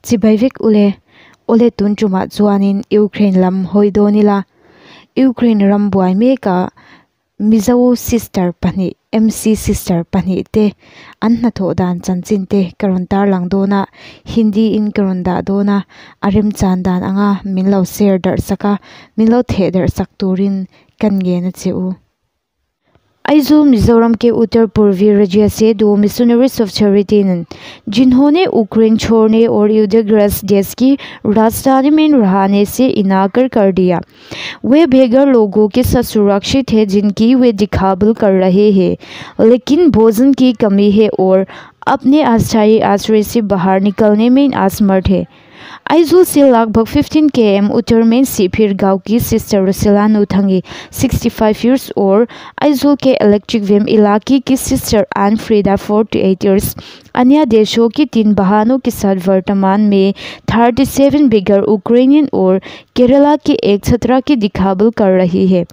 Chibaivik ole tun chuma chuanin Ukraine lam hoidonila Ukraine ram buai me ka Mizo sister pani MC sister pani te anna tho dan chanchin te karontar lang dona Hindi in karonda dona arim chandan anga minlo share dar saka minlo the dar sak turin kan ge na cheu Aizawl Mizoram के उत्तर पूर्वी राज्य से 2 missionaries of charity जिन्होंने Ukraine छोड़ने और युद्धग्रस्त देश की राजधानी में रहने से इनकार कर दिया। वे बेघर लोगों के साथ सुरक्षित हैं जिनकी वे दिखाबल कर रहे हैं, लेकिन भोजन की कमी है और अपने अस्थायी आश्रय से बाहर निकलने में असमर्थ है। आइजोल से लगभग 15 km उत्तर में सिफिर गांव की सिस्टर रुसेला नुथंगी 65 इयर्स और आइजोल के इलेक्ट्रिक वेम इलाके की सिस्टर एन फ्रीदा 48 इयर्स अन्य देशों की 3 बहनों के साथ वर्तमान में 37 बेघर यूक्रेनियन और केरला के एक छात्रा की दिखाबल कर रही है।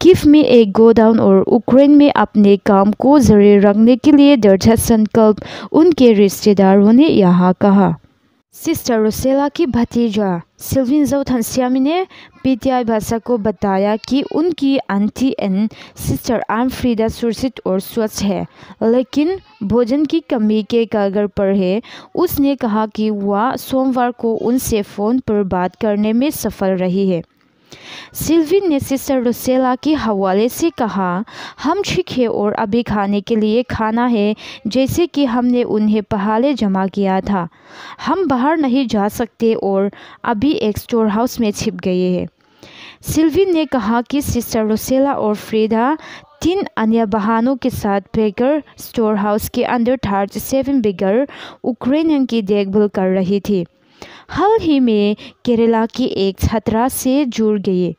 कीव में एक गोडाउन और यूक्रेन में अपने काम को जारी रखने के लिए दृढ़ संकल्प उनके रिश्तेदारों ने यहाँ कहा। सिस्टर रुसेला की भतीजा सिल्विन जोथनसियामी ने पीटीआई भाषा को बताया कि उनकी आंटी एंड सिस्टर एन फ्रीदा सुरक्षित और स्वस्थ है, लेकिन भोजन की कमी के कगार पर है। उसने कहा कि वह सोमवार को उनसे फ़ोन पर बात करने में सफल रही है। सिल्विन ने सिस्टर रुसेला के हवाले से कहा, हम ठीक है और अभी खाने के लिए खाना है, जैसे कि हमने उन्हें पहले जमा किया था। हम बाहर नहीं जा सकते और अभी एक स्टोर हाउस में छिप गए हैं। सिल्विन ने कहा कि सिस्टर रुसेला और फ्रीदा 3 अन्य बहनों के साथ बेघर स्टोर हाउस के अंदर 37 बेघर यूक्रेनियन की देखभाल कर रही थी। हाल ही में केरला की एक छात्रा से जुड़ गई,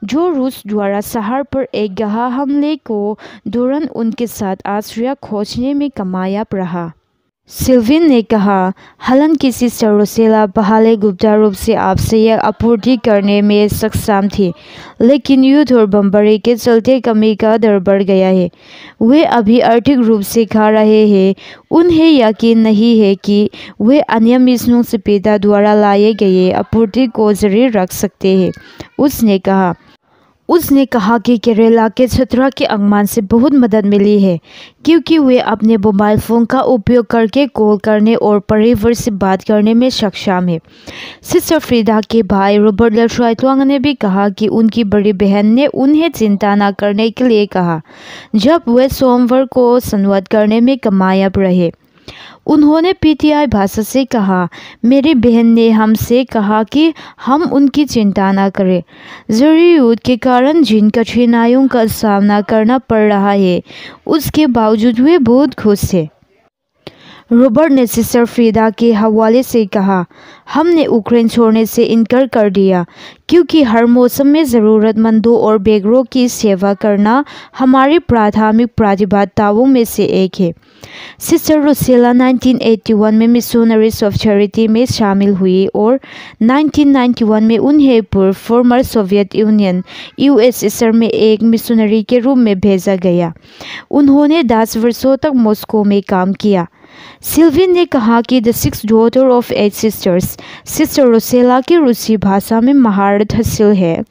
जो रूस द्वारा शहर पर एक गहन हमले को दौरान उनके साथ आश्रय खोजने में कामयाब रहा। सिल्विन ने कहा, हालांकि सिस्टर रुसेला पहले गुप्त रूप से आवश्यक आपूर्ति करने में सक्षम थी, लेकिन युद्ध और बमबारी के चलते कमी का दर बढ़ गया है। वे अभी आर्थिक रूप से खा रहे हैं। उन्हें यकीन नहीं है कि वे अन्य मिशनों से पिता द्वारा लाए गए आपूर्ति को जारी रख सकते हैं। उसने कहा कि केरला के छात्रा के आगमन से बहुत मदद मिली है, क्योंकि वे अपने मोबाइल फ़ोन का उपयोग करके कॉल करने और परिवार से बात करने में सक्षम है। सिस्टर फ्रीदा के भाई रॉबर्ट लेट्राइटवांग ने भी कहा कि उनकी बड़ी बहन ने उन्हें चिंता न करने के लिए कहा, जब वे सोमवार को संवाद करने में कामयाब रहे। उन्होंने पीटीआई भाषा से कहा, मेरी बहन ने हमसे कहा कि हम उनकी चिंता न करें। जारी युद्ध के कारण जिन कठिनाइयों का सामना करना पड़ रहा है, उसके बावजूद वे बहुत खुश हैं। रॉबर्ट ने सिस्टर फ्रीदा के हवाले से कहा, हमने यूक्रेन छोड़ने से इनकार कर दिया, क्योंकि हर मौसम में ज़रूरतमंदों और बेघरों की सेवा करना हमारी प्राथमिक प्रतिबद्धताओं में से एक है। सिस्टर रुसेला 1981 में मिशनरीज ऑफ चैरिटी में शामिल हुई और 1991 में उन्हें पूर्व फॉर्मर सोवियत यूनियन यूएसएसआर में एक मिशनरी के रूप में भेजा गया। उन्होंने 10 वर्षों तक मॉस्को में काम किया। सिल्विन ने कहा कि the 6th daughter of 8 sisters sister Rusela की रूसी भाषा में महारत हासिल है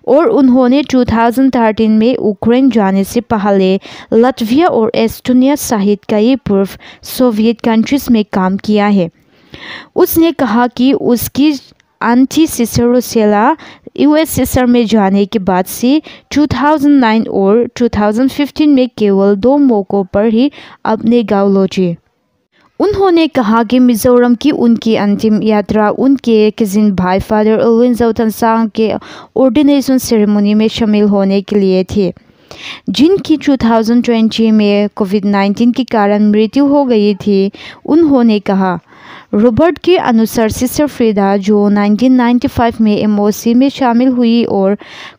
और उन्होंने 2013 में यूक्रेन जाने से पहले लातविया और एस्टोनिया सहित कई पूर्व सोवियत कंट्रीज में काम किया है। उसने कहा कि उसकी आंटी सिस्टर रुसेला यूएसएसआर में जाने के बाद से 2009 और 2015 में केवल 2 मौक़ों पर ही अपने गाँव लौटे। उन्होंने कहा कि मिजोरम की उनकी अंतिम यात्रा उनके कजिन भाई फादर एल्विन जोथनसांग के ऑर्डिनेशन सेरेमनी में शामिल होने के लिए थी, जिनकी 2020 में कोविड-19 के कारण मृत्यु हो गई थी। उन्होंने कहा, रॉबर्ट के अनुसार सिस्टर फ्रीदा, जो 1995 में एमओसी में शामिल हुई और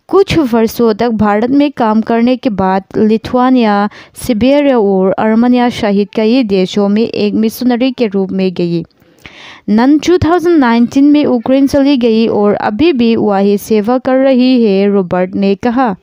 कुछ वर्षों तक भारत में काम करने के बाद लिथुआनिया, सिबेरिया और अर्मेनिया सहित कई देशों में एक मिशनरी के रूप में गई। 2019 में यूक्रेन चली गई और अभी भी वही सेवा कर रही है, रॉबर्ट ने कहा।